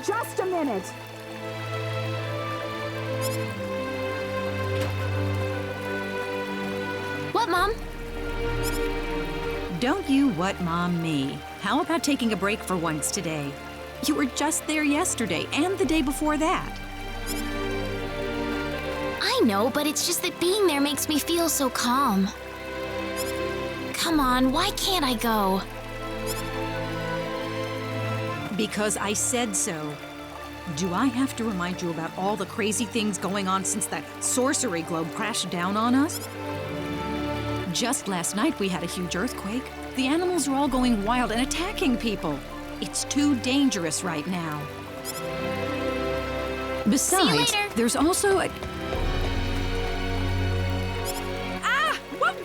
just a minute. What, Mom? Don't you what Mom me. How about taking a break for once today? You were just there yesterday and the day before that. I know, but it's just that being there makes me feel so calm. Come on, why can't I go? Because I said so. Do I have to remind you about all the crazy things going on since that sorcery globe crashed down on us? Just last night we had a huge earthquake. The animals are all going wild and attacking people. It's too dangerous right now. Besides, later. there's also a...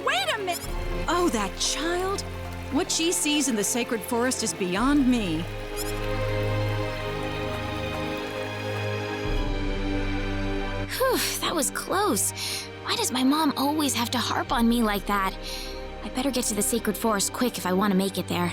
Wait a minute! Oh, that child? What she sees in the sacred forest is beyond me. Whew, that was close. Why does my mom always have to harp on me like that? I better get to the sacred forest quick if I want to make it there.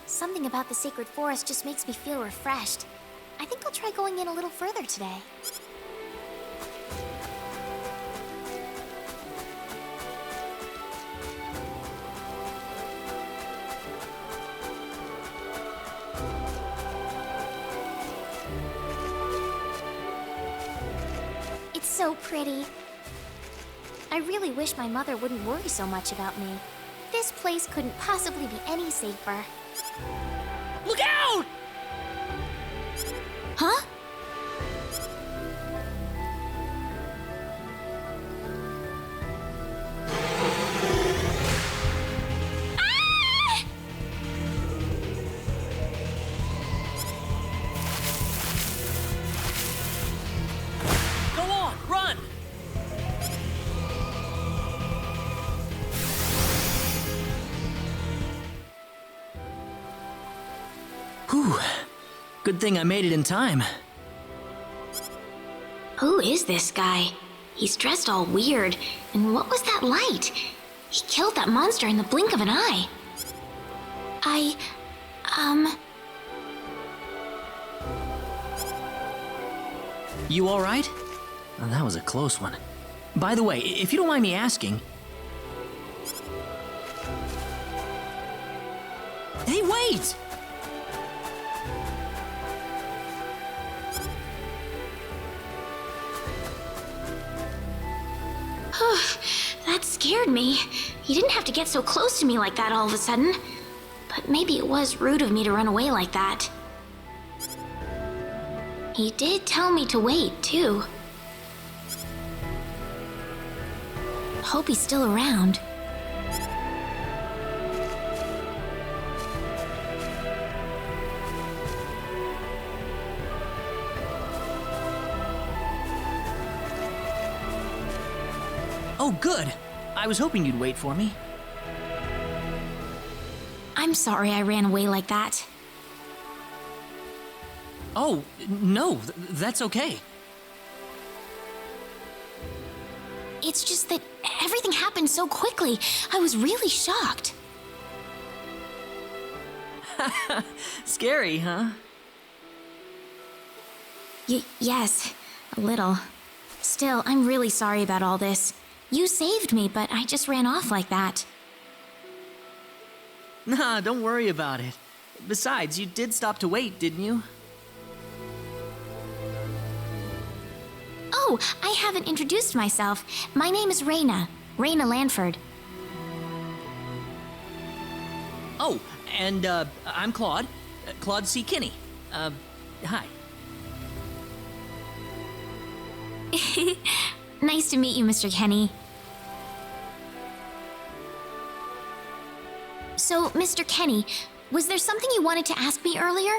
Something about the sacred forest just makes me feel refreshed. I think I'll try going in a little further today. It's so pretty. I really wish my mother wouldn't worry so much about me. This place couldn't possibly be any safer. Look out! Huh? Ah! Go on, run! Whew. Good thing I made it in time. Who is this guy? He's dressed all weird. And what was that light? He killed that monster in the blink of an eye. You all right? Oh, that was a close one. By the way, if you don't mind me asking... Hey, wait! That scared me. He didn't have to get so close to me like that all of a sudden. But maybe it was rude of me to run away like that. He did tell me to wait, too. Hope he's still around. Oh, good. I was hoping you'd wait for me. I'm sorry I ran away like that. Oh, no, that's okay. It's just that everything happened so quickly. I was really shocked. Scary, huh? Yes, a little. Still, I'm really sorry about all this. You saved me, but I just ran off like that. Nah, don't worry about it. Besides, you did stop to wait, didn't you? Oh, I haven't introduced myself. My name is Rena. Rena Lanford. Oh, and, I'm Claude. Claude C. Kinney. Hi. Nice to meet you, Mr. Kenny. So, Mr. Kenny, was there something you wanted to ask me earlier?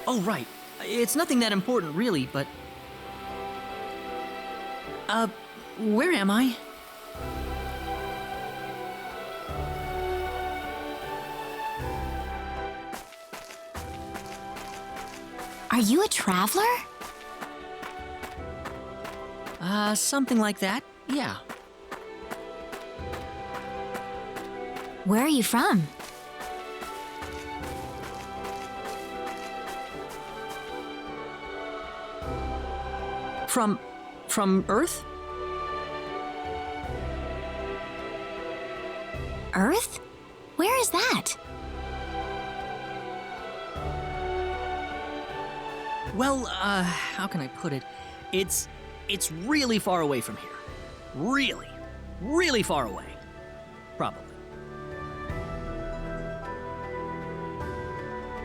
Oh, right. It's nothing that important, really, but... where am I? Are you a traveler? Something like that, yeah. Where are you from? From Earth? Earth? Where is that? Well, how can I put it? It's really far away from here. Really, really far away. Probably.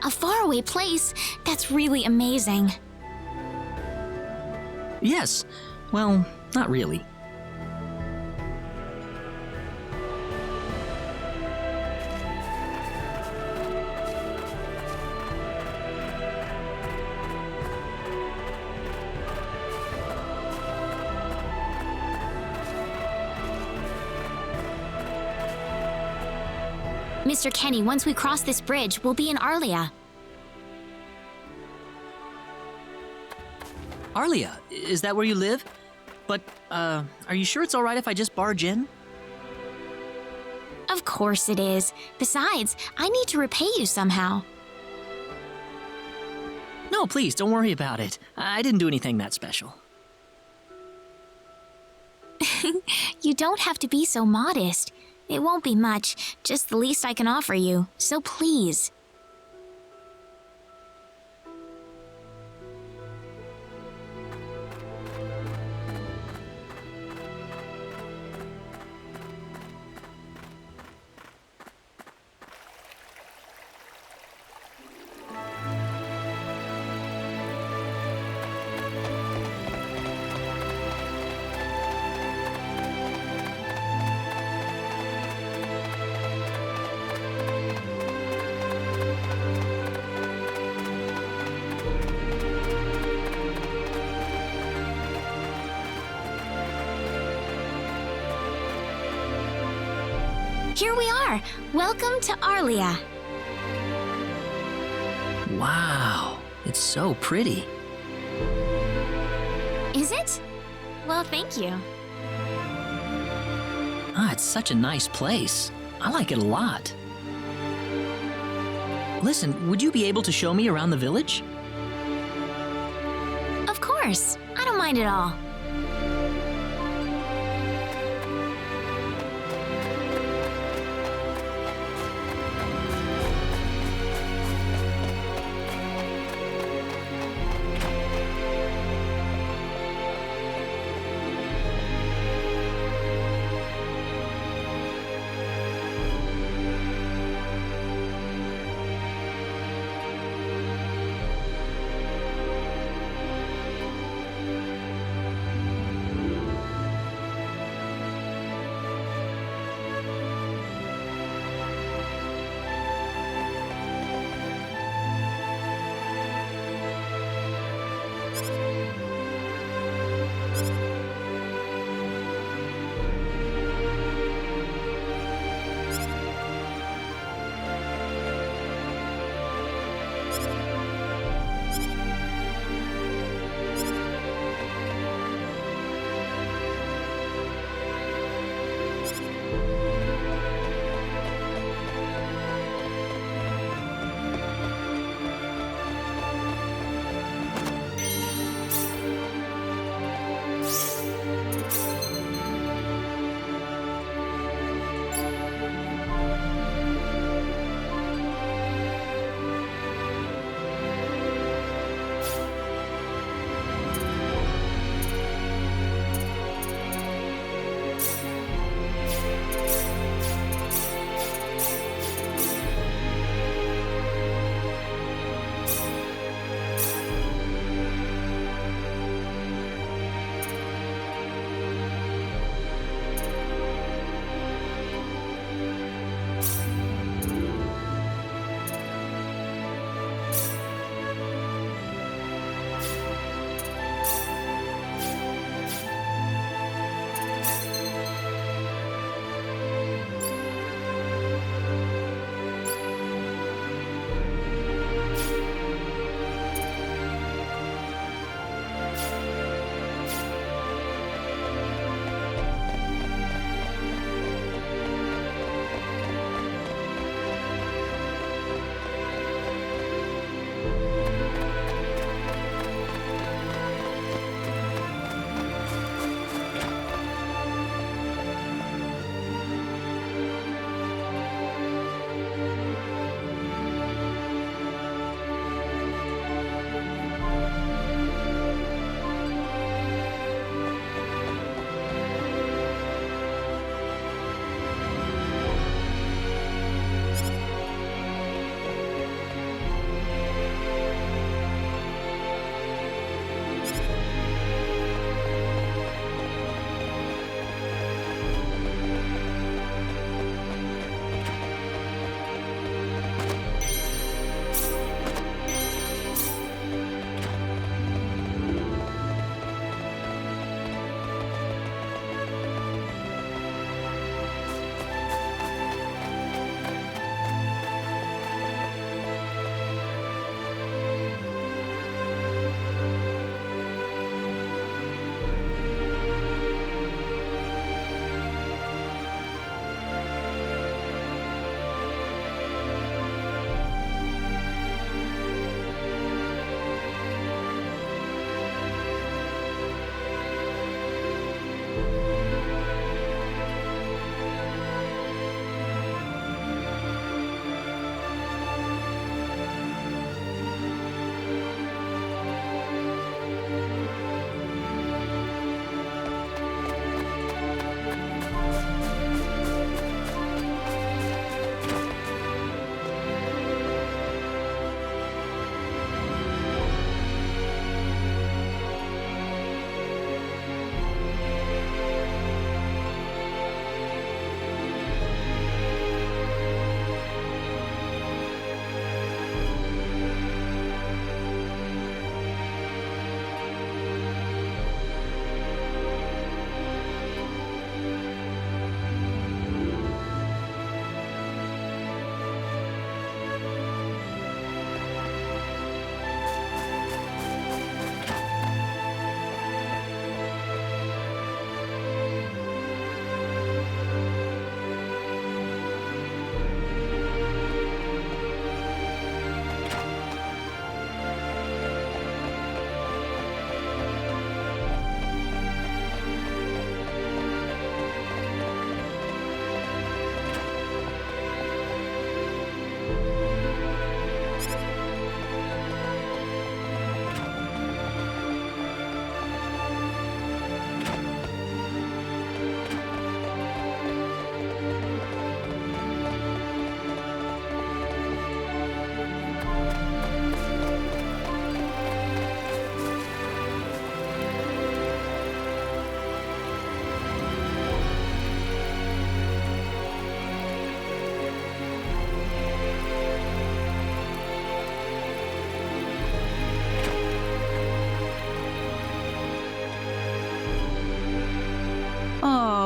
A faraway place? That's really amazing. Yes. Well, not really. Mr. Kenny, once we cross this bridge, we'll be in Arlia. Arlia, is that where you live? But, are you sure it's all right if I just barge in? Of Of course it is. Besides, I need to repay you somehow. No, please, don't worry about it. I didn't do anything that special. You don't have to be so modest. It won't be much, just the least I can offer you, so please. Here we are. Welcome to Arlia. Wow, it's so pretty. Is it? Well, thank you. It's such a nice place. I like it a lot. Listen, would you be able to show me around the village? Of course. I don't mind at all.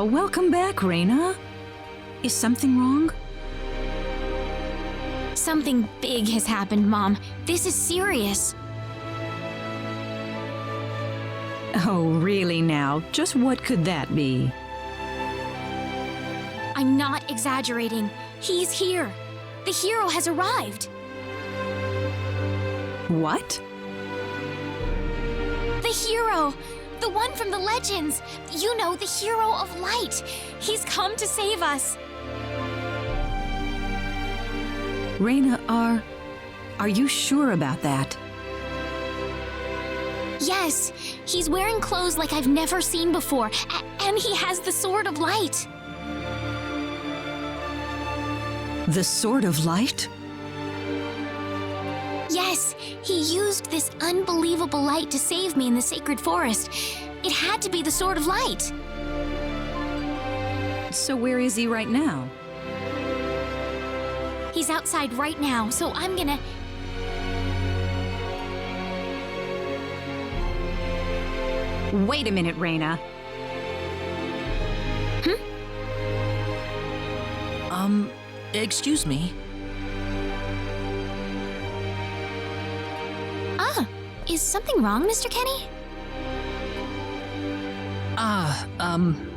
Welcome back, Rena. Is something wrong? Something big has happened, Mom. This is serious. Oh, really now? Just what could that be? I'm not exaggerating. He's here. The hero has arrived. What? The hero! The one from the legends! You know, the hero of light! He's come to save us! Rena, are you sure about that? Yes, he's wearing clothes like I've never seen before, and he has the Sword of Light. The Sword of Light? Yes, he used this unbelievable light to save me in the sacred forest. It had to be the Sword of Light. So where is he right now? He's outside right now, so I'm gonna... Wait a minute, Rena. Excuse me. Is something wrong, Mr. Kenny?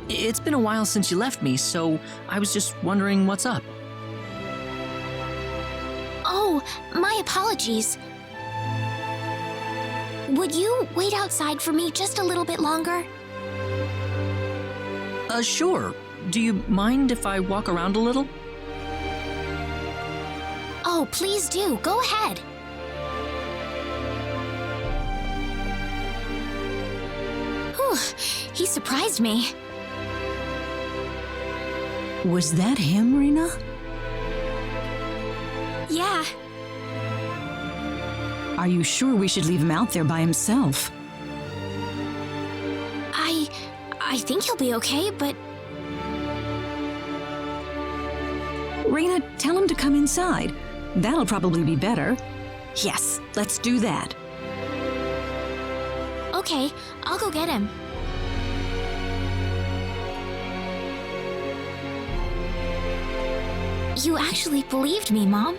It's been a while since you left me, so I was just wondering what's up. Oh, my apologies. Would you wait outside for me just a little bit longer? Sure. Do you mind if I walk around a little? Oh, please do. Go ahead. Whew, he surprised me. Was that him, Rena? Yeah. Are you sure we should leave him out there by himself? I think he'll be okay, but... Rena, tell him to come inside. That'll probably be better. Yes, let's do that. Okay, I'll go get him. You actually believed me, Mom?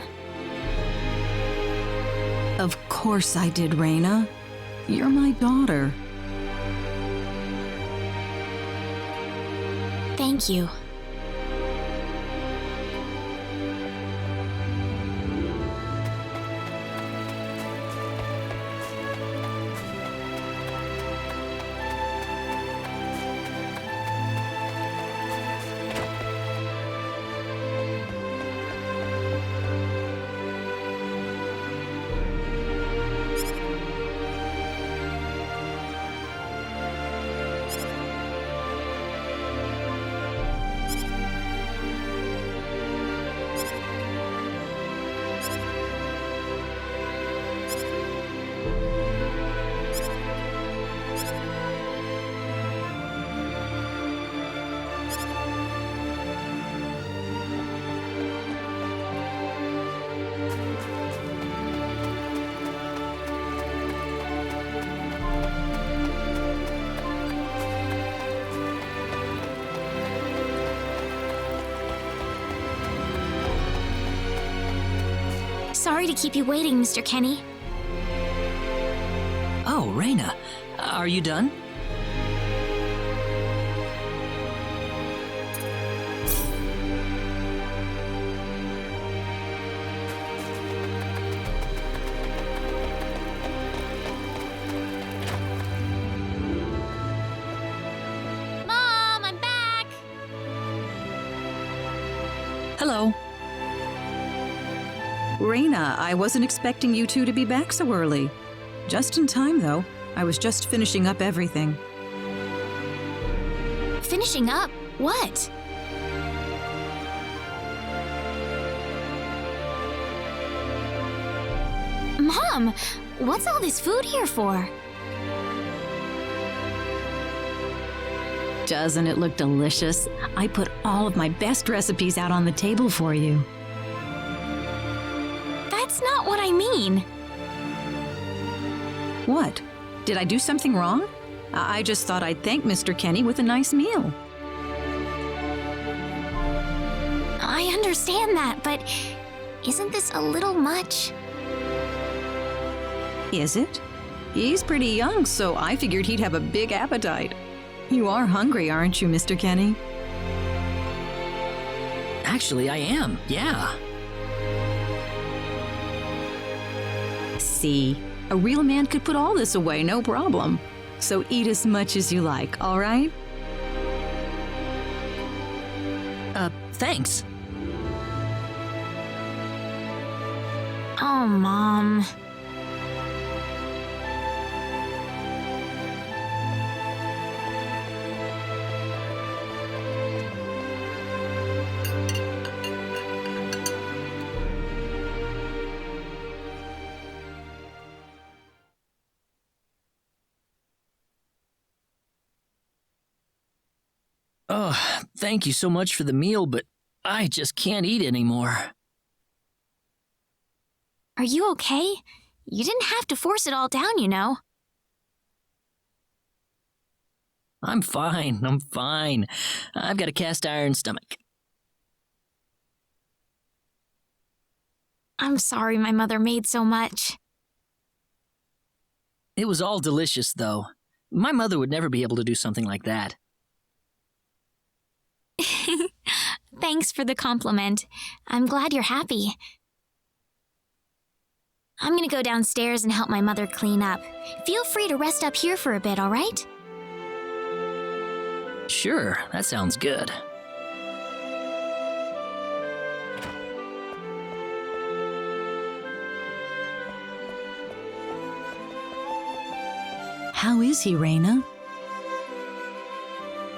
Of course I did, Rena. You're my daughter. Thank you. Sorry to keep you waiting, Mr. Kenny. Oh, Rena, are you done? Mom, I'm back! Hello. Rena, I wasn't expecting you two to be back so early. Just in time, though. I was just finishing up everything. Finishing up? What? Mom, what's all this food here for? Doesn't it look delicious? I put all of my best recipes out on the table for you. That's not what I mean. What? Did I do something wrong? I just thought I'd thank Mr. Kenny with a nice meal. I understand that, but isn't this a little much? Is it? He's pretty young, so I figured he'd have a big appetite. You are hungry, aren't you, Mr. Kenny? Actually, I am, yeah. See, a real man could put all this away, no problem. So eat as much as you like, all right? Thanks. Oh, Mom. Oh, thank you so much for the meal, but I just can't eat anymore. Are you okay? You didn't have to force it all down, you know. I'm fine. I've got a cast iron stomach. I'm sorry my mother made so much. It was all delicious, though. My mother would never be able to do something like that. Thanks for the compliment. I'm glad you're happy. I'm gonna go downstairs and help my mother clean up. Feel free to rest up here for a bit, all right? Sure, that sounds good. How is he, Rena?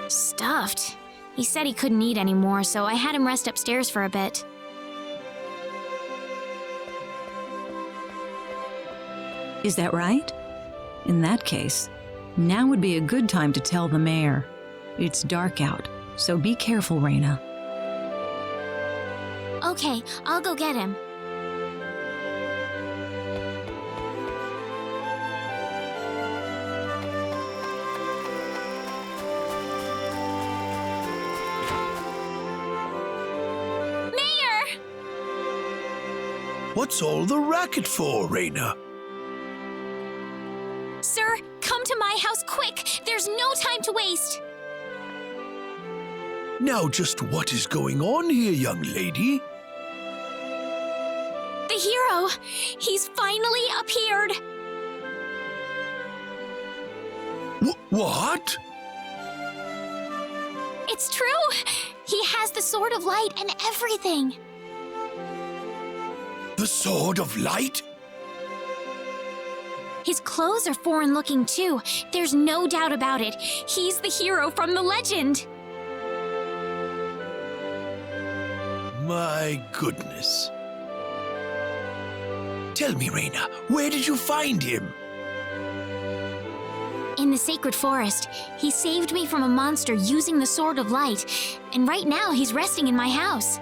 Stuffed. He said he couldn't eat anymore, so I had him rest upstairs for a bit. Is that right? In that case, now would be a good time to tell the mayor. It's dark out, so be careful, Rena. Okay, I'll go get him. Mayor! What's all the racket for, Rena? Sir, come to my house quick! There's no time to waste! Now just what is going on here, young lady? The hero! He's finally appeared! What? It's true! He has the Sword of Light and everything! The Sword of Light? His clothes are foreign-looking too. There's no doubt about it. He's the hero from the legend! My goodness. Tell me, Rena, where did you find him? In the sacred forest. He saved me from a monster using the Sword of Light, and right now he's resting in my house.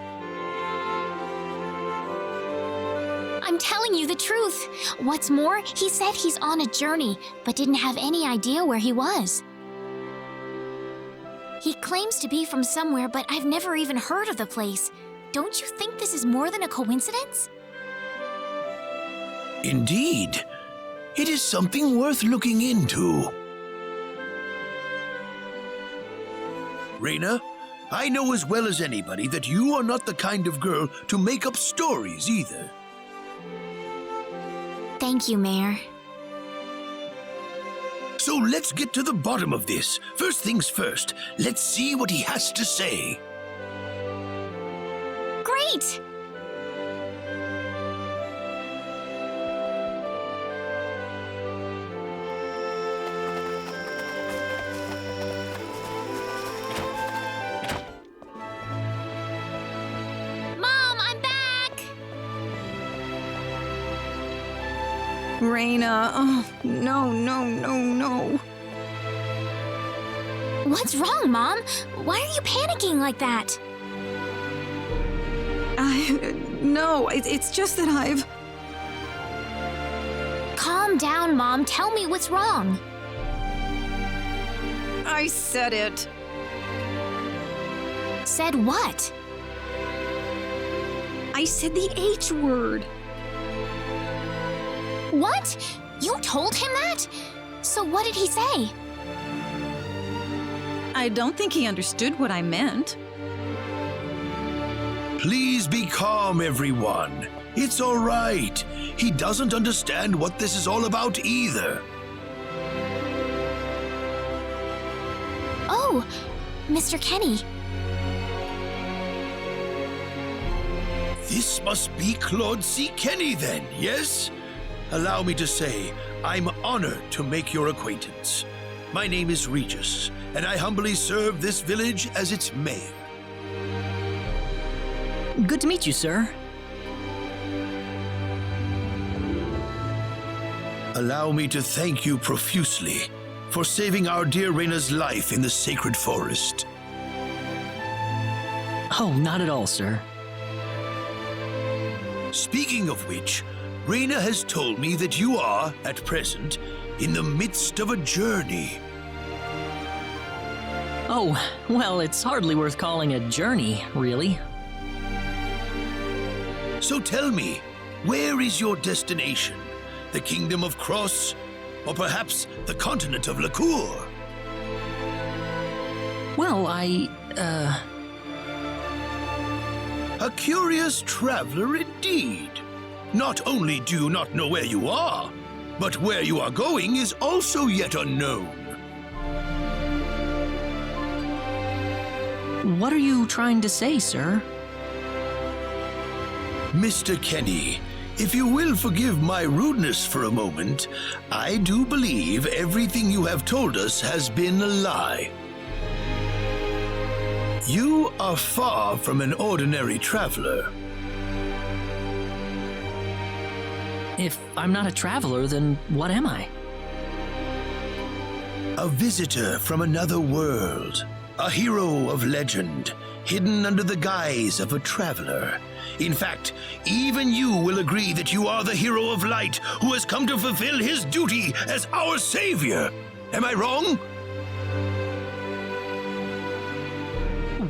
I'm telling you the truth. What's more, he said he's on a journey, but didn't have any idea where he was. He claims to be from somewhere, but I've never even heard of the place. Don't you think this is more than a coincidence? Indeed. It is something worth looking into. Rena, I know as well as anybody that you are not the kind of girl to make up stories either. Thank you, Mayor. So let's get to the bottom of this. First things first, let's see what he has to say. Great! Mom, I'm back! Rena, oh, no. What's wrong, Mom? Why are you panicking like that? No, it's just that I've... Calm down, Mom. Tell me what's wrong. I said it. Said what? I said the H word. What? You told him that? So what did he say? I don't think he understood what I meant. Please be calm, everyone. It's all right. He doesn't understand what this is all about either. Oh, Mr. Kenny. This must be Claude C. Kenny then, yes? Allow me to say, I'm honored to make your acquaintance. My name is Regis, and I humbly serve this village as its mayor. Good to meet you, sir. Allow me to thank you profusely for saving our dear Rena's life in the sacred forest. Oh, not at all, sir. Speaking of which, Rena has told me that you are, at present, in the midst of a journey. Oh, well, it's hardly worth calling a journey, really. So tell me, where is your destination? The Kingdom of Cross? Or perhaps the continent of Lacour? Well, A curious traveler indeed. Not only do you not know where you are, but where you are going is also yet unknown. What are you trying to say, sir? Mr. Kenny, if you will forgive my rudeness for a moment, I do believe everything you have told us has been a lie. You are far from an ordinary traveler. If I'm not a traveler, then what am I? A visitor from another world. A hero of legend, hidden under the guise of a traveler. In fact, even you will agree that you are the hero of light who has come to fulfill his duty as our savior. Am I wrong?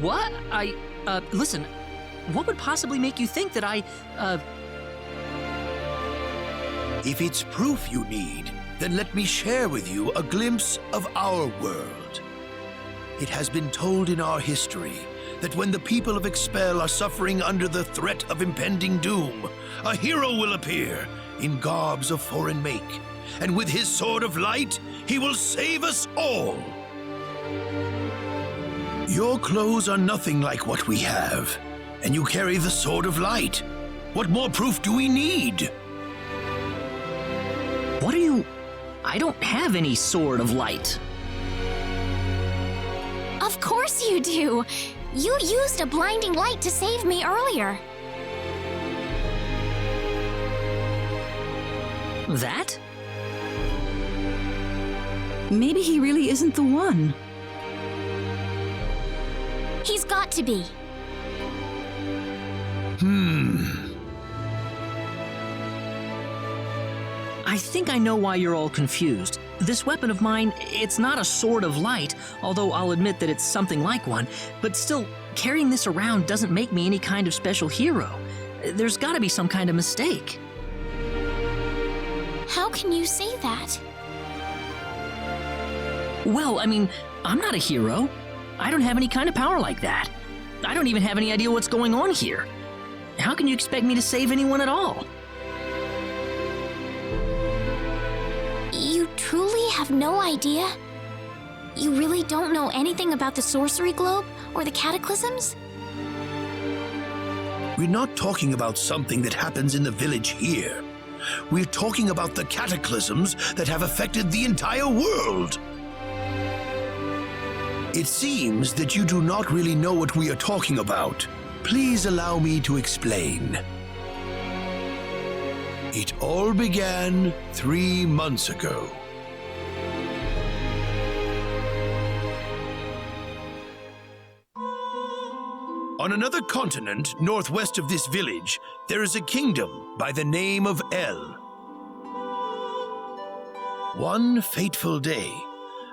What? Listen, what would possibly make you think that If it's proof you need, then let me share with you a glimpse of our world. It has been told in our history that when the people of Expel are suffering under the threat of impending doom, a hero will appear in garbs of foreign make, and with his sword of light, he will save us all. Your clothes are nothing like what we have, and you carry the sword of light. What more proof do we need? What are you... I don't have any sword of light. Of course you do. You used a blinding light to save me earlier. That? Maybe he really isn't the one. He's got to be. I think I know why you're all confused. This weapon of mine, it's not a sword of light, although I'll admit that it's something like one, but still, carrying this around doesn't make me any kind of special hero. There's gotta be some kind of mistake. How can you say that? Well, I mean, I'm not a hero. I don't have any kind of power like that. I don't even have any idea what's going on here. How can you expect me to save anyone at all? You truly have no idea? You really don't know anything about the sorcery globe or the cataclysms? We're not talking about something that happens in the village here. We're talking about the cataclysms that have affected the entire world. It seems that you do not really know what we are talking about. Please allow me to explain. It all began 3 months ago. On another continent, northwest of this village, there is a kingdom by the name of El. One fateful day,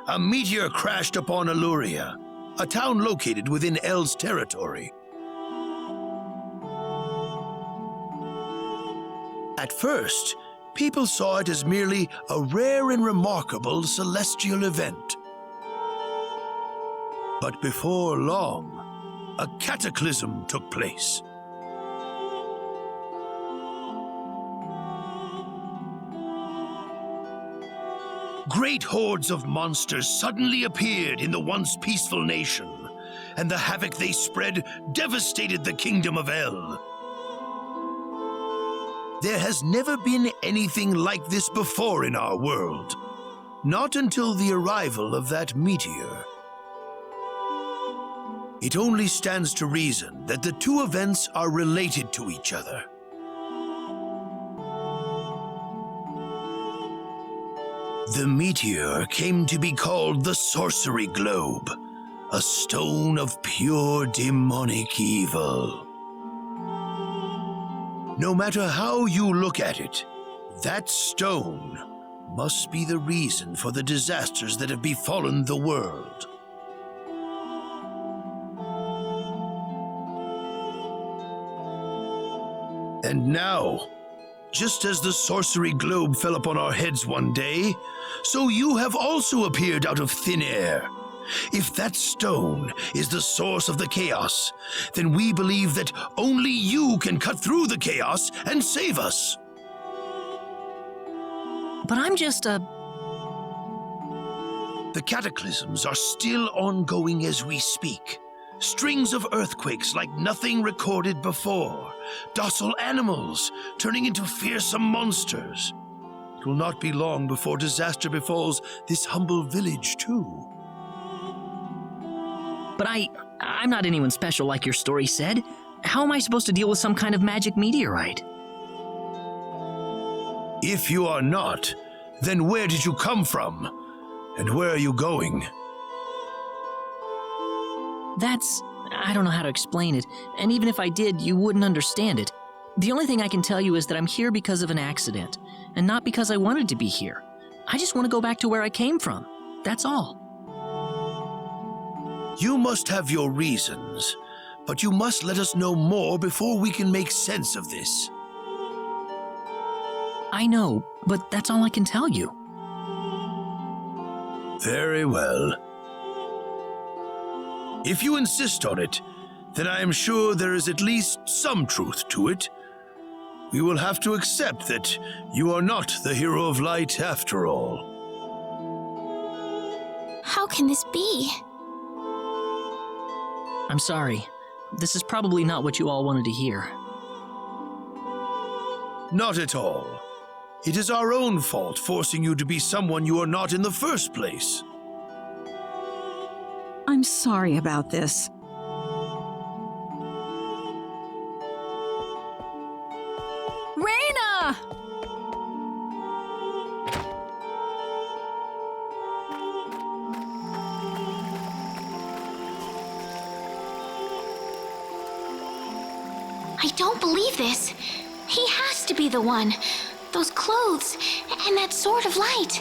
a meteor crashed upon Aluria, a town located within El's territory. At first, people saw it as merely a rare and remarkable celestial event. But before long, a cataclysm took place. Great hordes of monsters suddenly appeared in the once peaceful nation, and the havoc they spread devastated the kingdom of El. There has never been anything like this before in our world, not until the arrival of that meteor. It only stands to reason that the two events are related to each other. The meteor came to be called the Sorcery Globe, a stone of pure demonic evil. No matter how you look at it, that stone must be the reason for the disasters that have befallen the world. And now, just as the sorcery globe fell upon our heads one day, so you have also appeared out of thin air. If that stone is the source of the chaos, then we believe that only you can cut through the chaos and save us. But I'm just The cataclysms are still ongoing as we speak. Strings of earthquakes like nothing recorded before. Docile animals turning into fearsome monsters. It will not be long before disaster befalls this humble village, too. But I'm not anyone special like your story said. How am I supposed to deal with some kind of magic meteorite? If you are not, then where did you come from? And where are you going? I don't know how to explain it, and even if I did, you wouldn't understand it. The only thing I can tell you is that I'm here because of an accident, and not because I wanted to be here. I just want to go back to where I came from. That's all. You must have your reasons, but you must let us know more before we can make sense of this. I know, but that's all I can tell you. Very well. If you insist on it, then I am sure there is at least some truth to it. We will have to accept that you are not the hero of light after all. How can this be? I'm sorry. This is probably not what you all wanted to hear. Not at all. It is our own fault forcing you to be someone you are not in the first place. I'm sorry about this. Rena! I don't believe this. He has to be the one. Those clothes and that sword of light.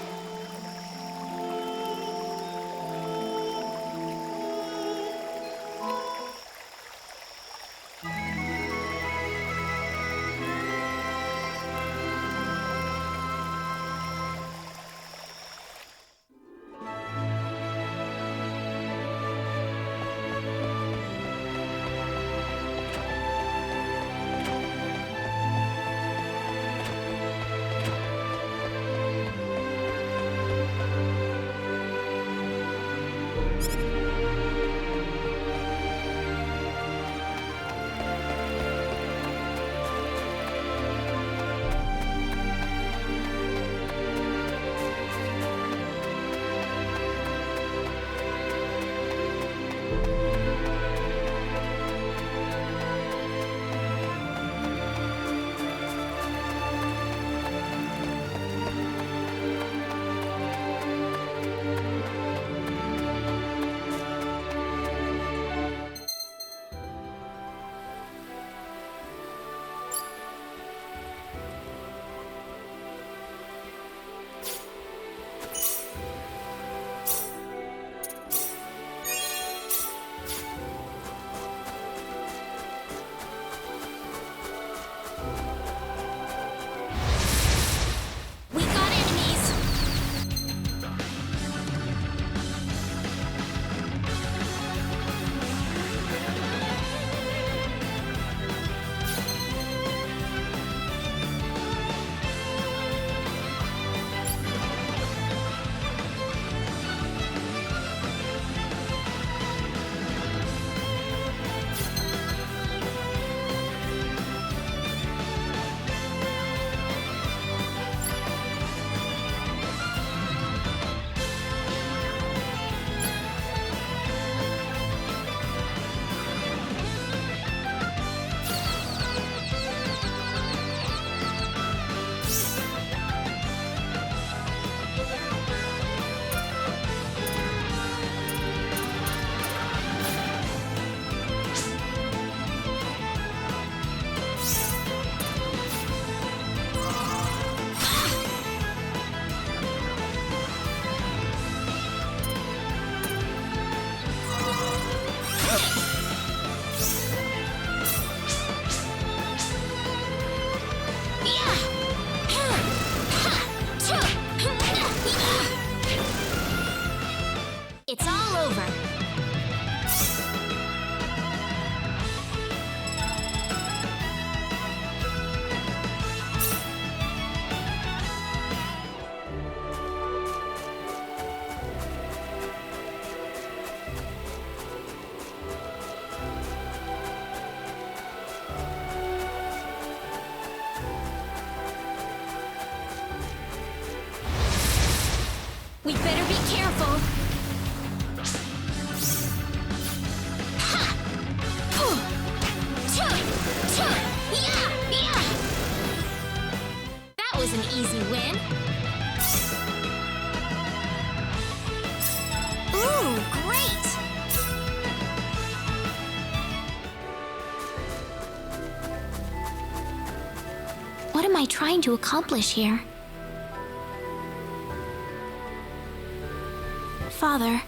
We better be careful. Ha! Yeah! That was an easy win. Ooh, great! What am I trying to accomplish here? Father,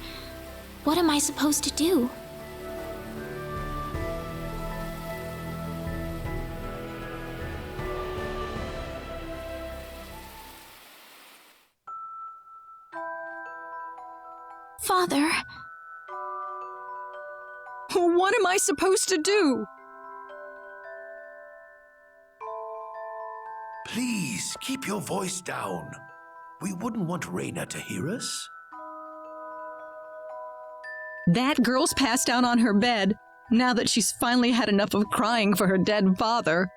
what am I supposed to do? Father... What am I supposed to do? Please, keep your voice down. We wouldn't want Rena to hear us. That girl's passed out on her bed, now that she's finally had enough of crying for her dead father.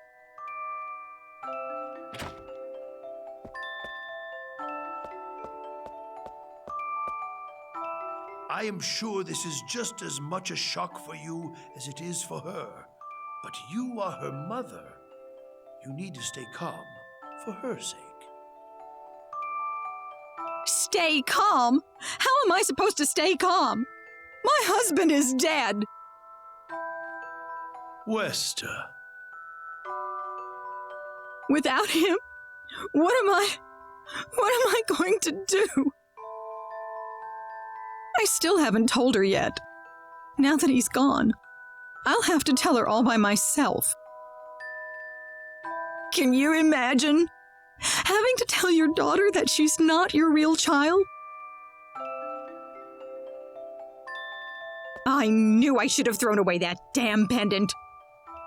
I am sure this is just as much a shock for you as it is for her. But you are her mother. You need to stay calm for her sake. Stay calm? How am I supposed to stay calm? My husband is dead. Wester. Without him, what am I going to do? I still haven't told her yet. Now that he's gone, I'll have to tell her all by myself. Can you imagine having to tell your daughter that she's not your real child? I knew I should have thrown away that damn pendant.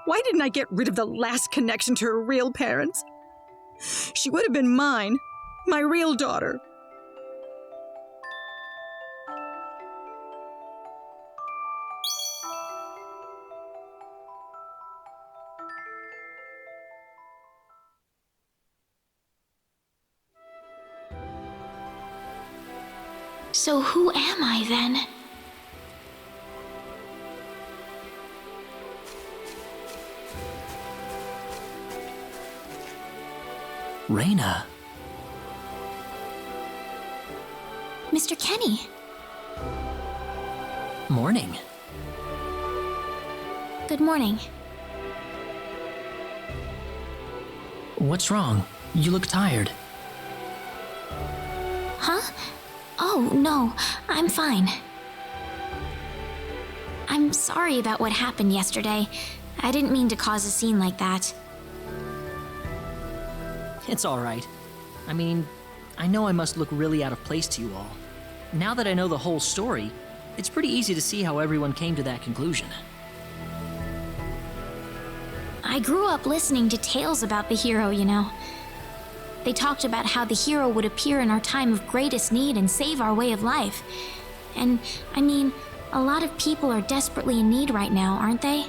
Why didn't I get rid of the last connection to her real parents? She would have been mine, my real daughter. So who am I then? Rena. Mr. Kenny. Morning. Good morning. What's wrong? You look tired. Huh? Oh, no, I'm fine. I'm sorry about what happened yesterday. I didn't mean to cause a scene like that. It's all right. I mean, I know I must look really out of place to you all. Now that I know the whole story, it's pretty easy to see how everyone came to that conclusion. I grew up listening to tales about the hero, you know. They talked about how the hero would appear in our time of greatest need and save our way of life. And, I mean, a lot of people are desperately in need right now, aren't they?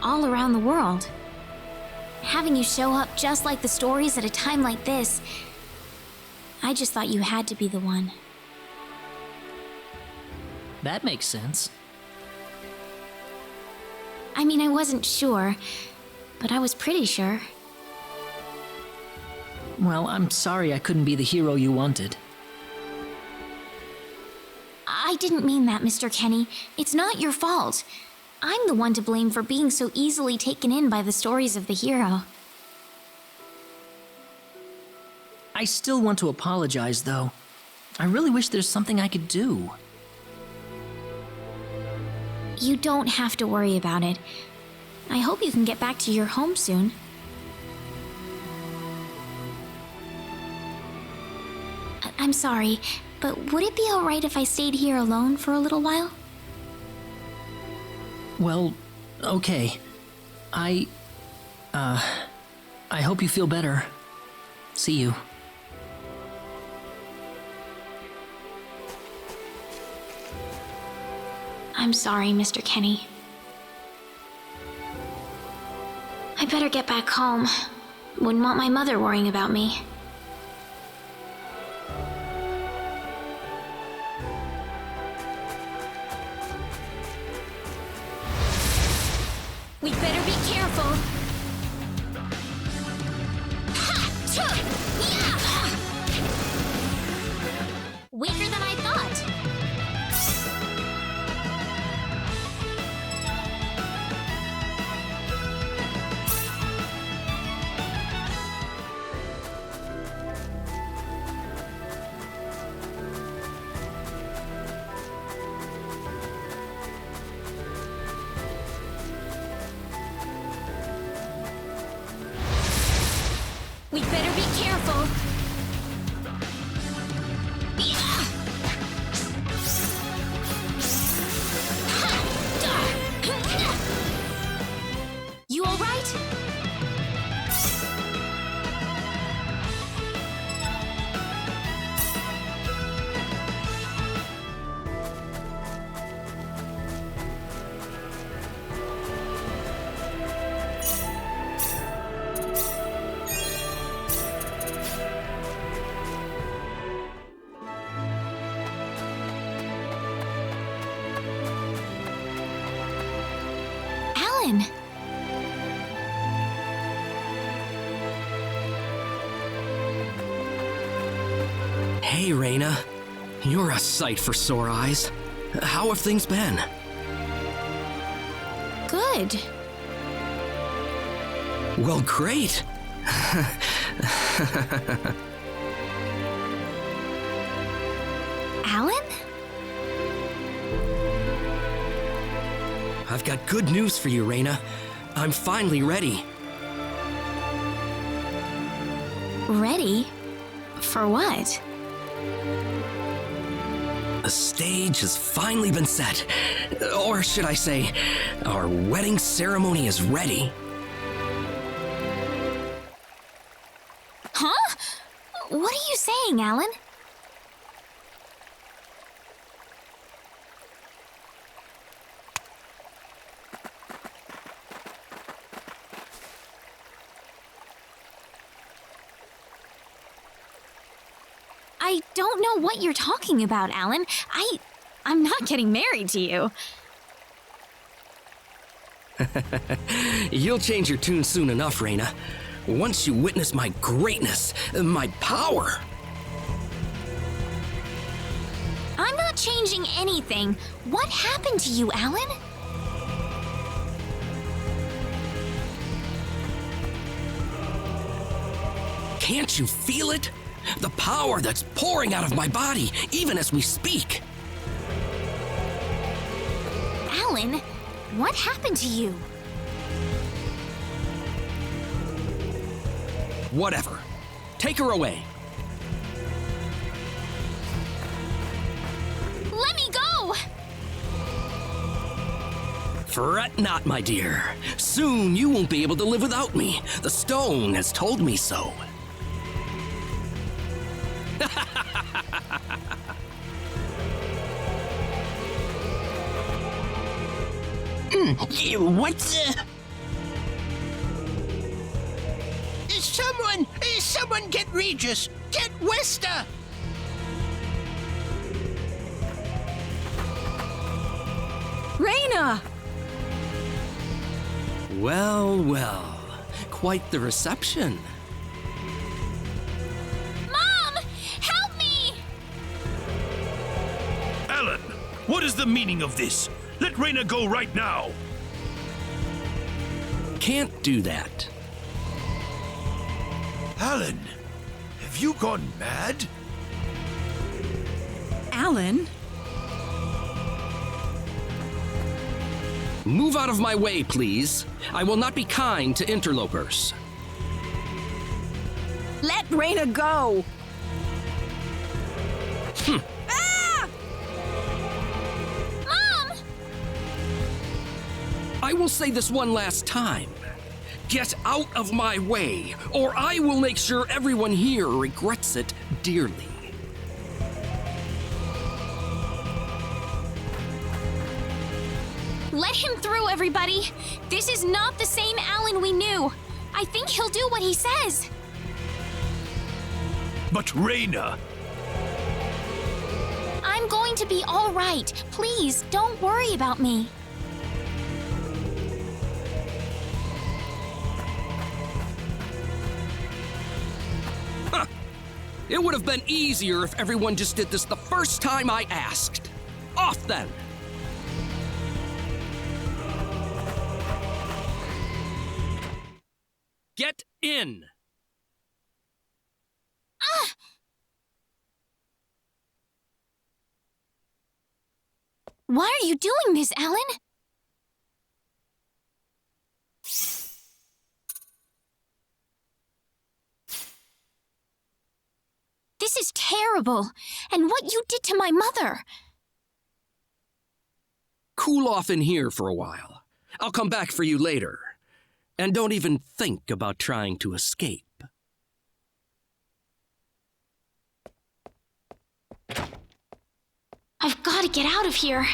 All around the world. Having you show up just like the stories at a time like this, I just thought you had to be the one. That makes sense. I mean, I wasn't sure, but I was pretty sure. Well, I'm sorry I couldn't be the hero you wanted. I didn't mean that, Mr. Kenny. It's not your fault. I'm the one to blame for being so easily taken in by the stories of the hero. I still want to apologize, though. I really wish there's something I could do. You don't have to worry about it. I hope you can get back to your home soon. I'm sorry, but would it be alright if I stayed here alone for a little while? Well, okay. I hope you feel better. See you. I'm sorry, Mr. Kenny. I better get back home. Wouldn't want my mother worrying about me. We'd better be careful. You all right? Alan! Hey, Rena. You're a sight for sore eyes. How have things been? Good. Well, great. Alan? I've got good news for you, Rena. I'm finally ready. Ready? For what? The stage has finally been set. Or should I say, our wedding ceremony is ready. Huh? What are you saying, Alan? I don't know what you're talking about, Alan. I'm not getting married to you. You'll change your tune soon enough, Rena. Once you witness my greatness, my power. I'm not changing anything. What happened to you, Alan? Can't you feel it? The power that's pouring out of my body, even as we speak. Alan, what happened to you? Whatever. Take her away. Let me go! Fret not, my dear. Soon you won't be able to live without me. The stone has told me so. What's Someone get Regis! Get Wester! Rena! Well, well. Quite the reception. Mom! Help me! Alan, what is the meaning of this? Let Rena go right now! Can't do that. Alan, have you gone mad? Alan? Move out of my way, please. I will not be kind to interlopers. Let Rena go! Ah! Mom! I will say this one last time. Get out of my way, or I will make sure everyone here regrets it dearly. Let him through, everybody! This is not the same Alan we knew. I think he'll do what he says. But Rena... I'm going to be all right. Please, don't worry about me. It would have been easier if everyone just did this the first time I asked. Off then! Get in! Why are you doing this, Alan? This is terrible. And what you did to my mother. Cool off in here for a while. I'll come back for you later. And don't even think about trying to escape. I've got to get out of here.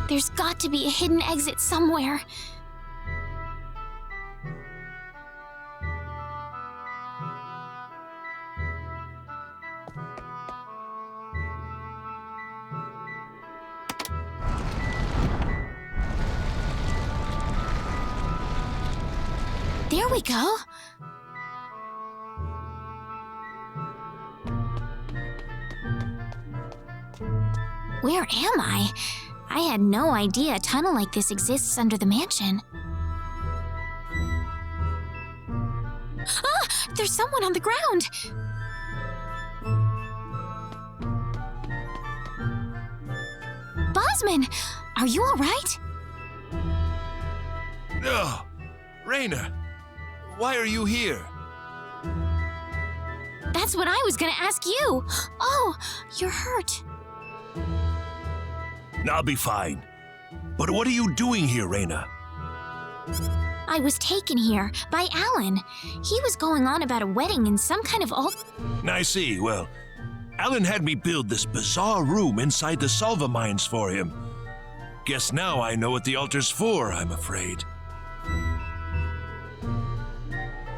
There's got to be a hidden exit somewhere. There we go. Where am I? I had no idea a tunnel like this exists under the mansion. Ah! There's someone on the ground! Bosman! Are you alright? Oh, Rena, why are you here? That's what I was gonna ask you! Oh, you're hurt. I'll be fine. But what are you doing here, Rena? I was taken here by Alan. He was going on about a wedding in some kind of I see. Well, Alan had me build this bizarre room inside the Salva mines for him. Guess now I know what the altar's for, I'm afraid.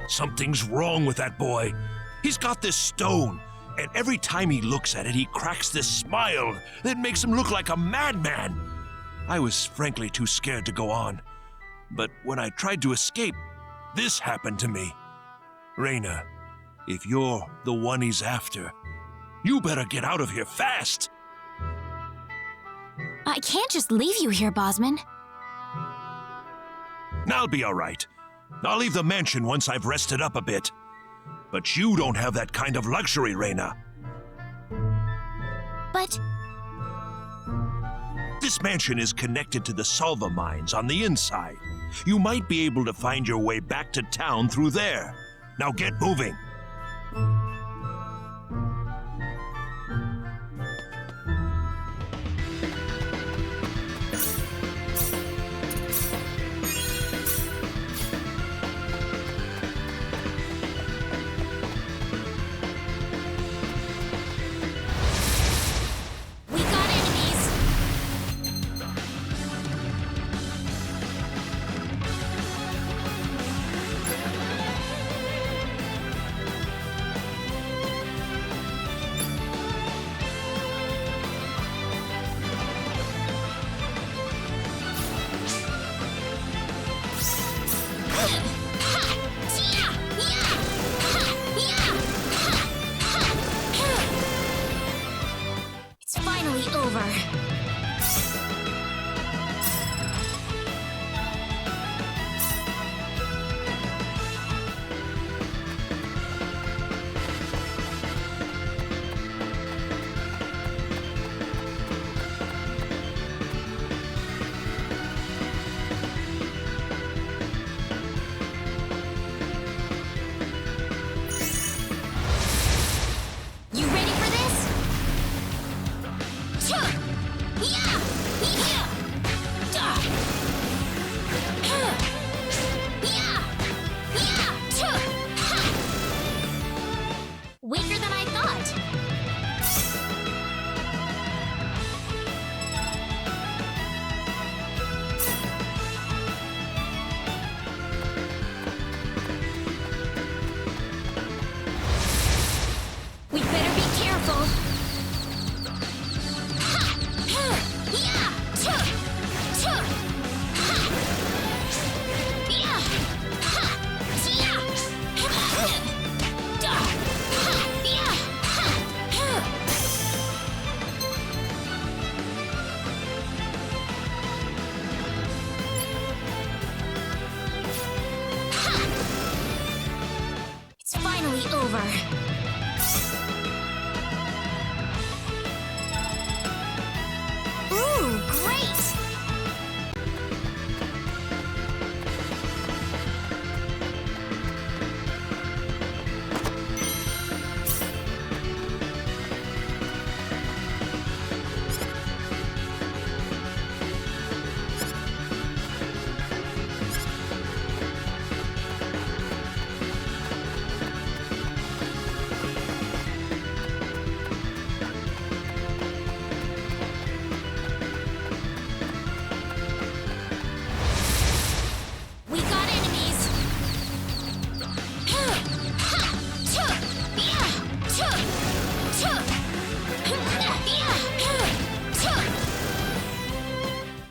Something's wrong with that boy. He's got this stone, and every time he looks at it, he cracks this smile that makes him look like a madman. I was frankly too scared to go on. But when I tried to escape, this happened to me. Rena, if you're the one he's after, you better get out of here fast. I can't just leave you here, Bosman. I'll be all right. I'll leave the mansion once I've rested up a bit. But you don't have that kind of luxury, Rena. But this mansion is connected to the Salva mines on the inside. You might be able to find your way back to town through there. Now get moving. we got enemies.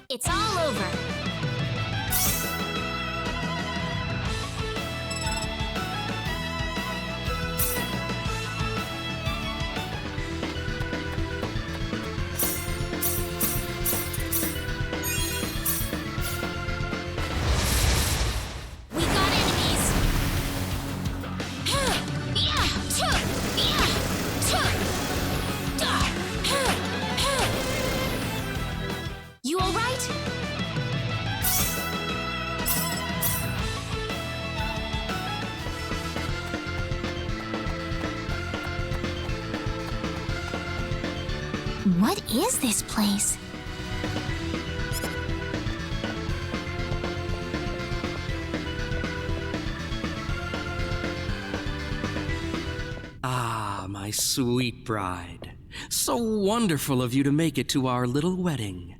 It's all over. We got enemies. You all right? What is this place? Ah, my sweet bride. So wonderful of you to make it to our little wedding.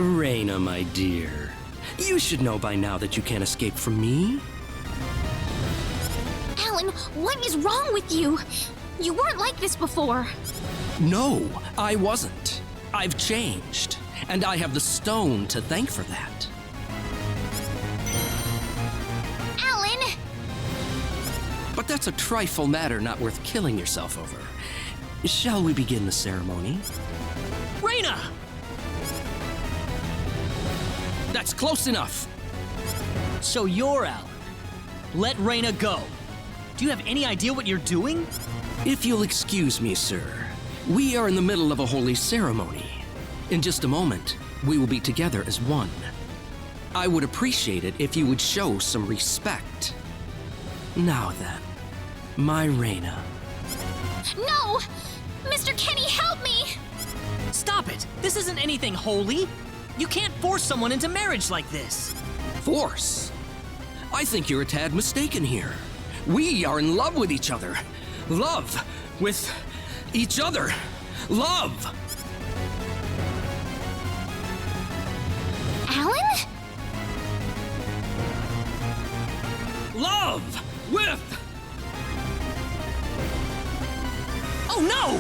Rena, my dear, you should know by now that you can't escape from me. Alan, what is wrong with you? You weren't like this before. No, I wasn't. I've changed, and I have the stone to thank for that. Alan! But that's a trifle matter not worth killing yourself over. Shall we begin the ceremony? Rena! That's close enough. So you're Alan. Let Rena go. Do you have any idea what you're doing? If you'll excuse me, sir, we are in the middle of a holy ceremony. In just a moment, we will be together as one. I would appreciate it if you would show some respect. Now then, my Rena. No! Mr. Kenny, help me! Stop it! This isn't anything holy. You can't force someone into marriage like this. Force? I think you're a tad mistaken here. We are in love with each other. Love with each other. Love! Alan? Love with... Oh no!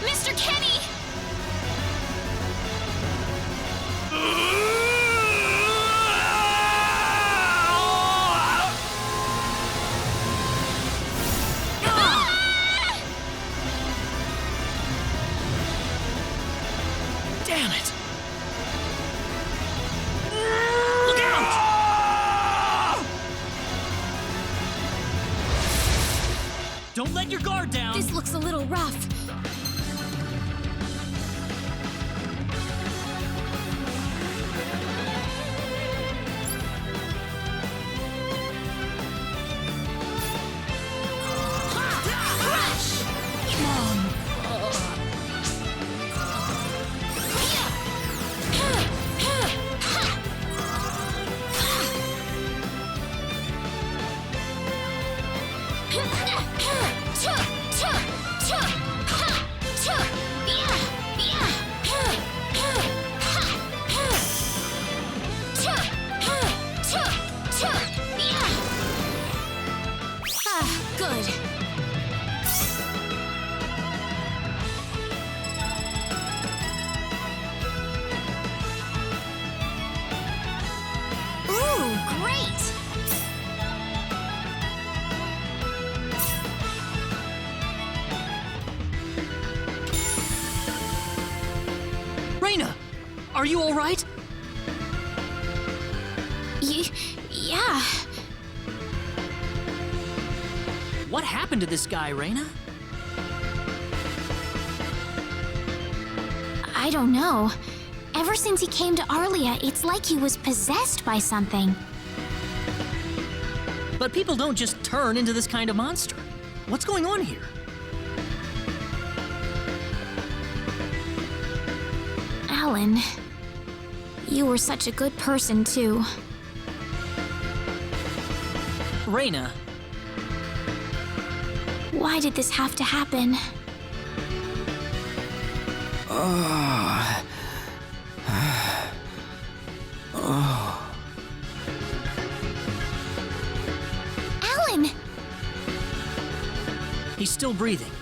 Mr. Kenny! Damn it! Look out! Don't let your guard down! This looks a little rough. Good. Ooh, great! Rena! Are you alright? Yeah. What happened to this guy, Rena? I don't know. Ever since he came to Arlia, it's like he was possessed by something. But people don't just turn into this kind of monster. What's going on here? Alan, you were such a good person, too. Rena, Why did this have to happen? Alan! He's still breathing.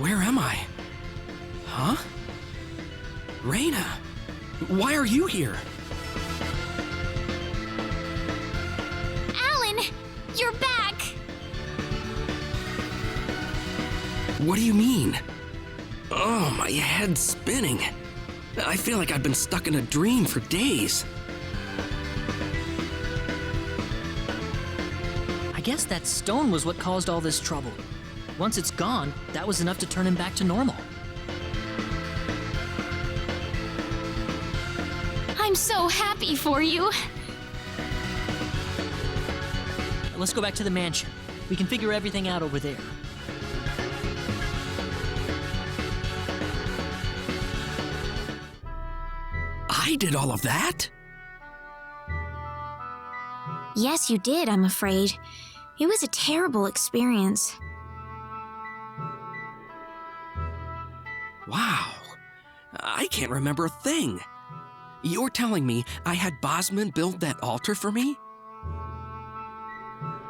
Where am I? Huh? Rena, why are you here? Alan! You're back! What do you mean? Oh, my head's spinning. I feel like I've been stuck in a dream for days. I guess that stone was what caused all this trouble. Once it's gone, that was enough to turn him back to normal. I'm so happy for you. Let's go back to the mansion. We can figure everything out over there. I did all of that? Yes, you did, I'm afraid. It was a terrible experience. Wow. I can't remember a thing. You're telling me I had Bosman build that altar for me?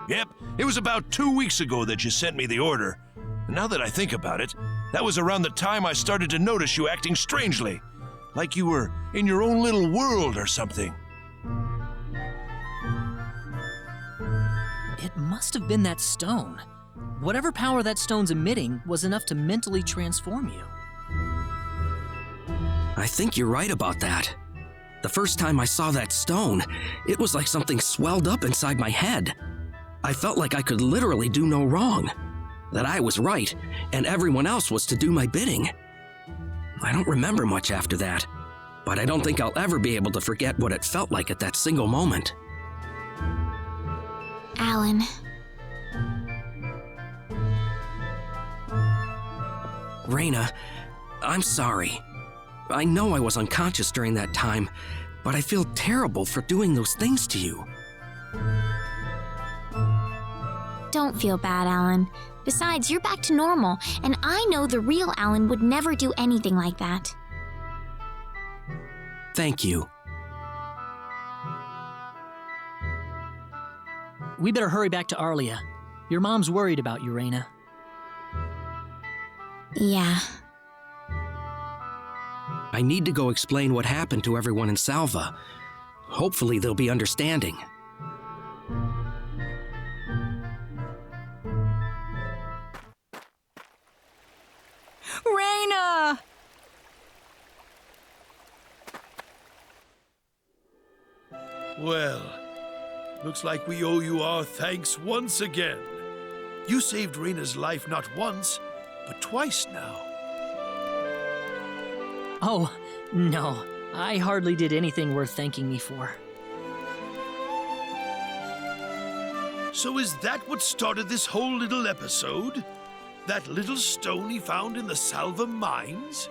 Yep, it was about 2 weeks ago that you sent me the order. And now that I think about it, that was around the time I started to notice you acting strangely. Like you were in your own little world or something. It must have been that stone. Whatever power that stone's emitting was enough to mentally transform you. I think you're right about that. The first time I saw that stone, it was like something swelled up inside my head. I felt like I could literally do no wrong. That I was right, and everyone else was to do my bidding. I don't remember much after that, but I don't think I'll ever be able to forget what it felt like at that single moment. Alan. Rena, I'm sorry. I know I was unconscious during that time, but I feel terrible for doing those things to you. Don't feel bad, Alan. Besides, you're back to normal, and I know the real Alan would never do anything like that. Thank you. We better hurry back to Arlia. Your mom's worried about you, Rena. Yeah. I need to go explain what happened to everyone in Salva. Hopefully they'll be understanding. Rena! Well, looks like we owe you our thanks once again. You saved Rena's life not once, but twice now. Oh, no. I hardly did anything worth thanking me for. So is that what started this whole little episode? That little stone he found in the Salva mines?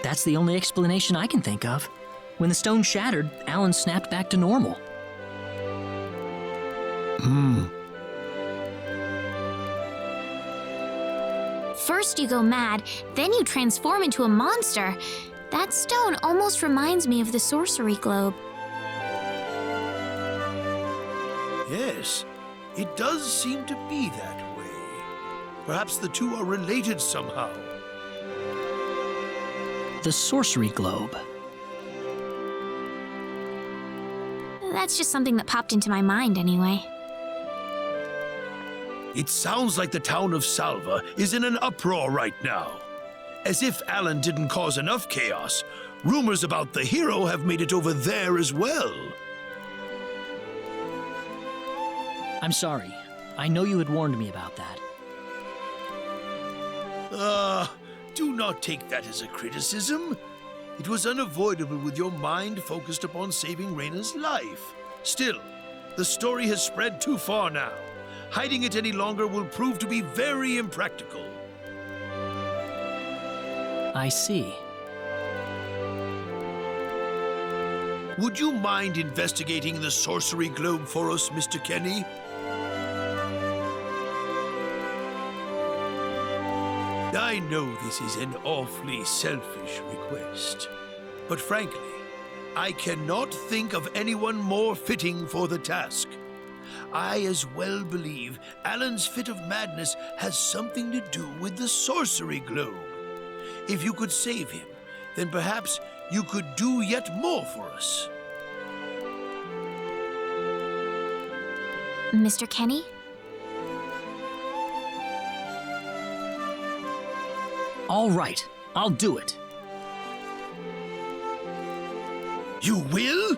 That's the only explanation I can think of. When the stone shattered, Alan snapped back to normal. First you go mad, then you transform into a monster. That stone almost reminds me of the sorcery globe. Yes, it does seem to be that way. Perhaps the two are related somehow. The sorcery globe. That's just something that popped into my mind anyway. It sounds like the town of Salva is in an uproar right now. As if Alan didn't cause enough chaos, rumors about the hero have made it over there as well. I'm sorry. I know you had warned me about that. Do not take that as a criticism. It was unavoidable with your mind focused upon saving Rena's life. Still, the story has spread too far now. Hiding it any longer will prove to be very impractical. I see. Would you mind investigating the sorcery globe for us, Mr. Kenny? I know this is an awfully selfish request, but frankly, I cannot think of anyone more fitting for the task. I as well believe Alan's fit of madness has something to do with the sorcery globe. If you could save him, then perhaps you could do yet more for us. Mr. Kenny? All right, I'll do it. You will?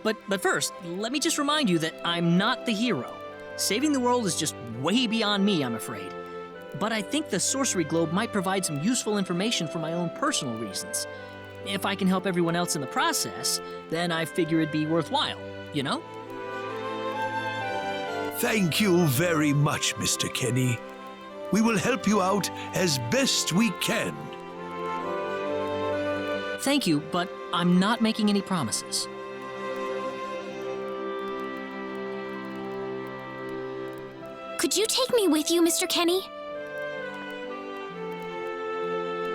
But first, let me just remind you that I'm not the hero. Saving the world is just way beyond me, I'm afraid. But I think the sorcery globe might provide some useful information for my own personal reasons. If I can help everyone else in the process, then I figure it'd be worthwhile, you know? Thank you very much, Mr. Kenny. We will help you out as best we can. Thank you, but I'm not making any promises. Could you take me with you, Mr. Kenny?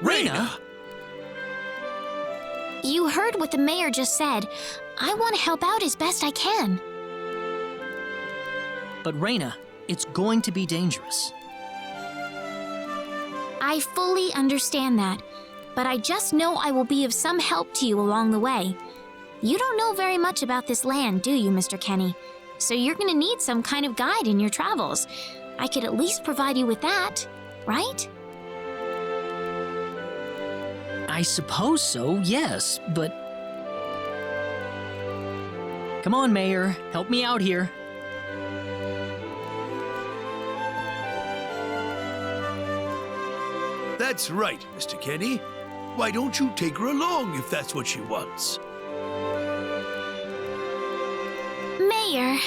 Rena! You heard what the mayor just said. I want to help out as best I can. But Rena, it's going to be dangerous. I fully understand that, but I just know I will be of some help to you along the way. You don't know very much about this land, do you, Mr. Kenny? So you're going to need some kind of guide in your travels. I could at least provide you with that, right? I suppose so, yes, but... Come on, Mayor, help me out here. That's right, Mr. Kenny. Why don't you take her along if that's what she wants? Mayor.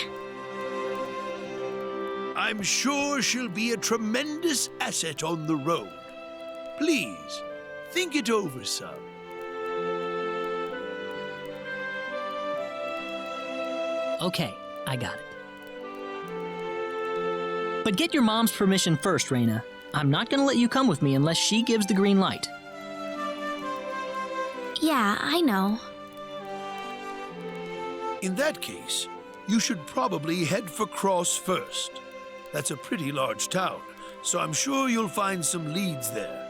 I'm sure she'll be a tremendous asset on the road. Please, think it over some. Okay, I got it. But get your mom's permission first, Rena. I'm not gonna let you come with me unless she gives the green light. Yeah, I know. In that case, you should probably head for Cross first. That's a pretty large town, so I'm sure you'll find some leads there.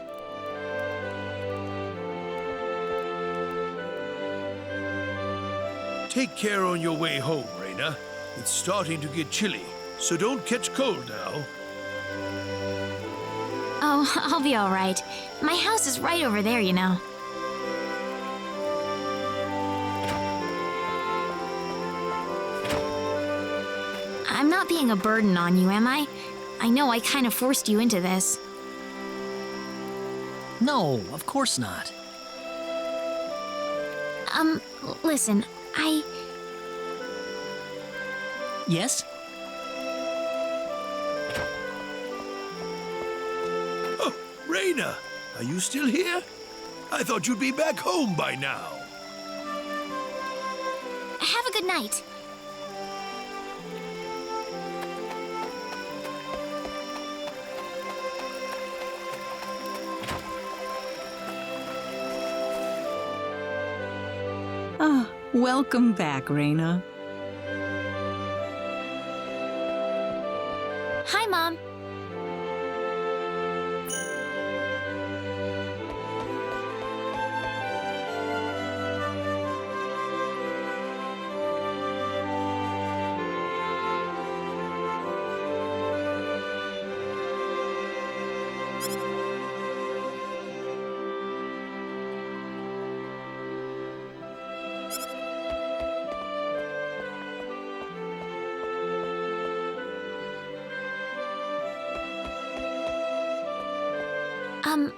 Take care on your way home, Rena. It's starting to get chilly, so don't catch cold now. Oh, I'll be all right. My house is right over there, you know. I'm not being a burden on you, am I? I know I kind of forced you into this. No, of course not. Listen, Yes? Oh, Rena, are you still here? I thought you'd be back home by now. Have a good night. Ah, welcome back, Rena. Hi, Mom.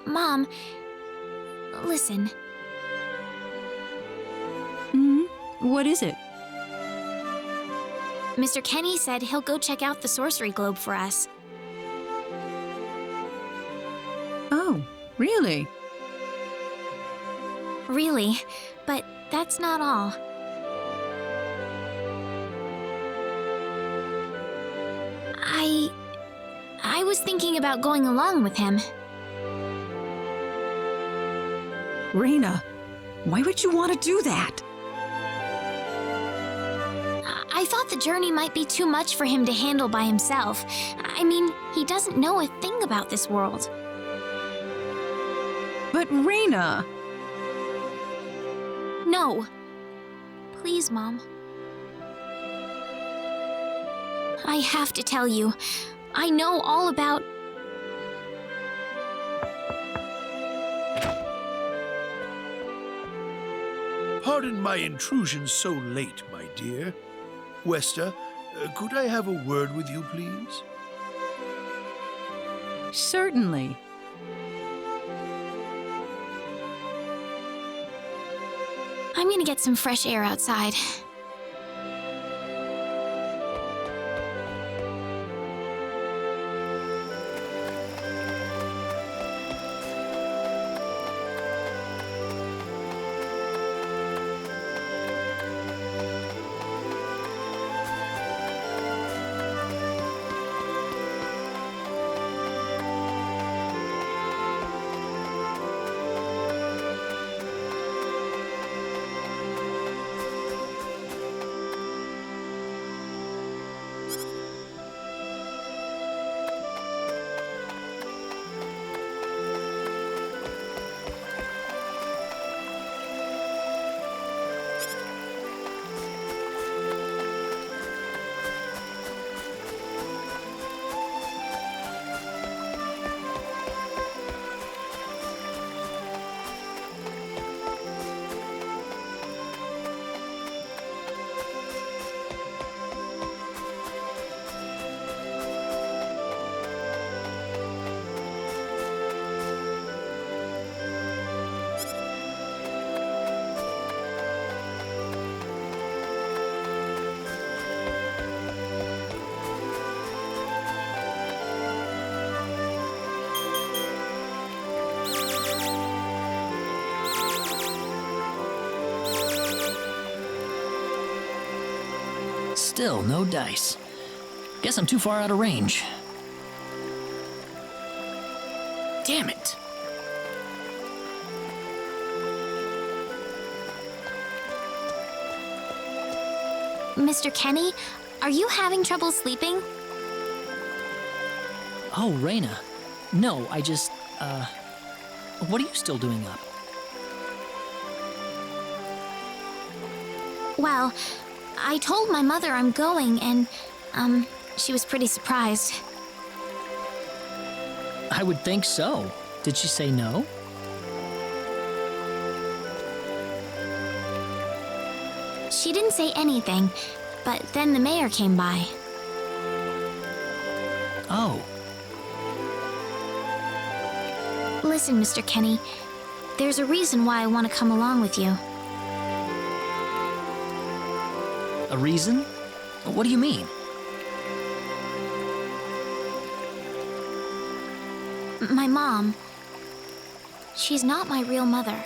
Mom, listen. What is it? Mr. Kenny said he'll go check out the sorcery globe for us. Oh, really? really, but that's not all. I was thinking about going along with him. Rena, why would you want to do that? I thought the journey might be too much for him to handle by himself. I mean, he doesn't know a thing about this world. But Rena... No. Please, Mom. I have to tell you, I know all about... Pardon my intrusion so late, my dear. Westa, could I have a word with you, please? Certainly. I'm gonna get some fresh air outside. Still, no dice. Guess I'm too far out of range. Damn it. Mr. Kenny, are you having trouble sleeping? Oh, Rena. No, I just, what are you still doing up? Well, I told my mother I'm going and, she was pretty surprised. I would think so. Did she say no? She didn't say anything, but then the mayor came by. Oh. Listen, Mr. Kenny, there's a reason why I want to come along with you. A reason? What do you mean? My mom, she's not my real mother.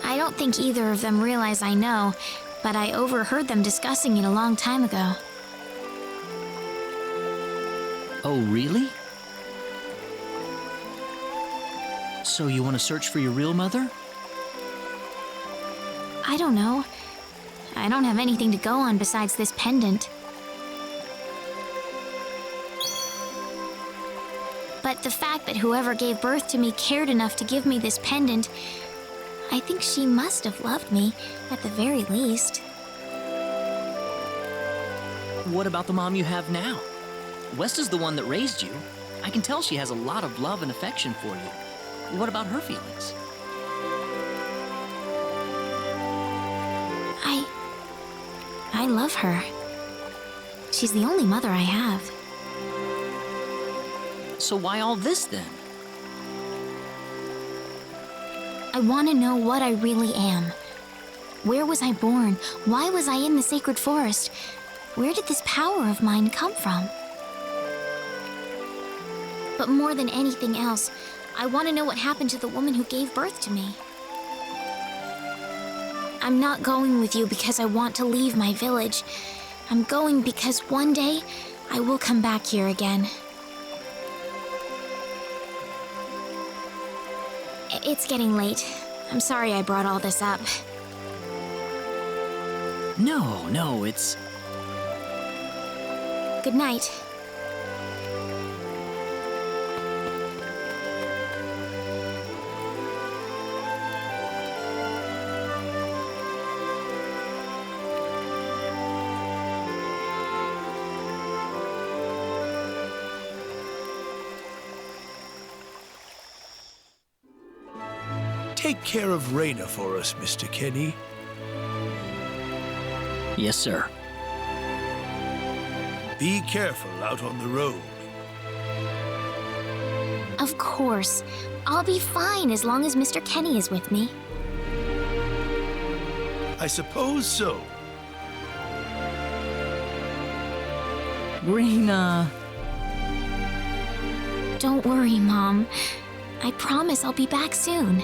I don't think either of them realize I know, but I overheard them discussing it a long time ago. Oh, really? So you want to search for your real mother? I don't know. I don't have anything to go on besides this pendant. But the fact that whoever gave birth to me cared enough to give me this pendant, I think she must have loved me, at the very least. What about the mom you have now? Westa's the one that raised you. I can tell she has a lot of love and affection for you. What about her feelings? I love her. She's the only mother I have. So why all this then? I want to know what I really am. Where was I born? Why was I in the sacred forest? Where did this power of mine come from? But more than anything else, I want to know what happened to the woman who gave birth to me. I'm not going with you because I want to leave my village. I'm going because one day I will come back here again. It's getting late. I'm sorry I brought all this up. No, it's... Good night. Take care of Rena for us, Mr. Kenny. Yes, sir. Be careful out on the road. Of course. I'll be fine as long as Mr. Kenny is with me. I suppose so. Rena. Don't worry, Mom. I promise I'll be back soon.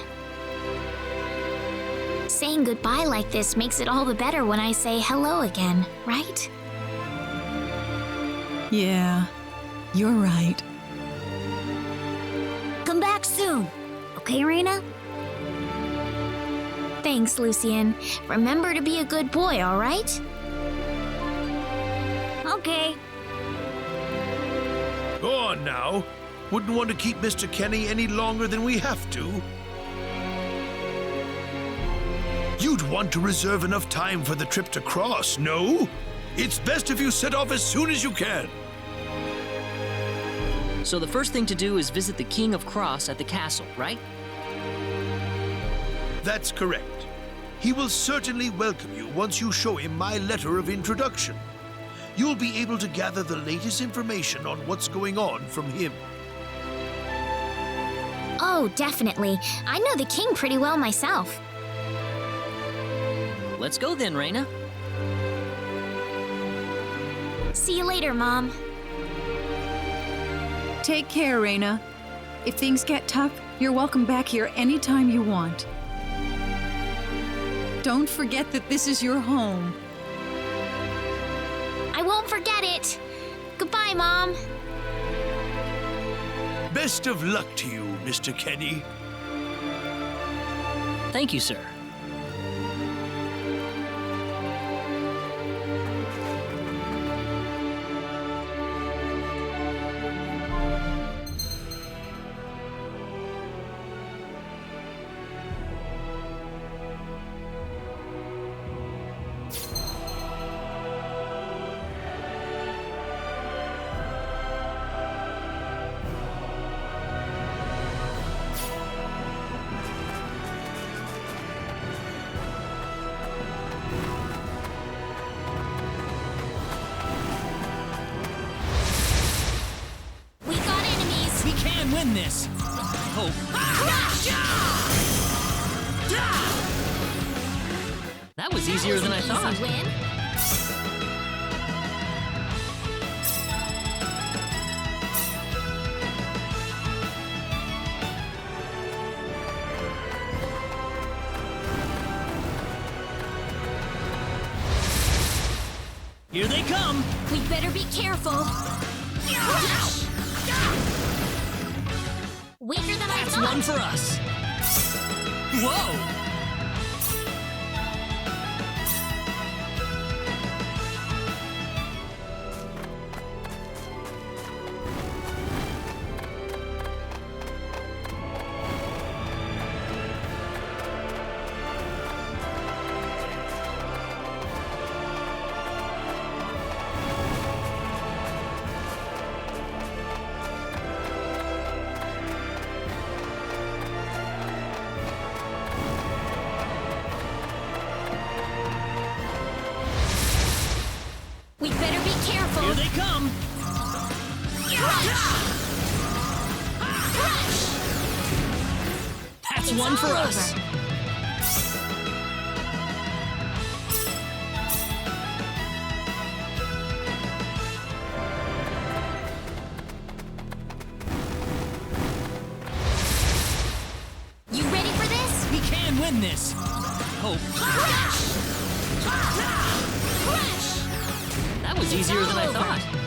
Saying goodbye like this makes it all the better when I say hello again, right? Yeah, you're right. Come back soon. Okay, Rena? Thanks, Lucien. Remember to be a good boy, all right? Okay. Go on now. Wouldn't want to keep Mr. Kenny any longer than we have to. You'd want to reserve enough time for the trip to Cross, no? It's best if you set off as soon as you can. So the first thing to do is visit the King of Cross at the castle, right? That's correct. He will certainly welcome you once you show him my letter of introduction. You'll be able to gather the latest information on what's going on from him. Oh, definitely. I know the king pretty well myself. Let's go then, Rena. See you later, Mom. Take care, Rena. If things get tough, you're welcome back here anytime you want. Don't forget that this is your home. I won't forget it. Goodbye, Mom. Best of luck to you, Mr. Kenny. Thank you, sir. Win this. I hope. That was easier than I thought. Easy win. Here they come. We better be careful. Weaker than I That's thought. one for us. Whoa! We better be careful. Here they come. That's It's one for all us. over. win this. Hope. That was easier than I thought.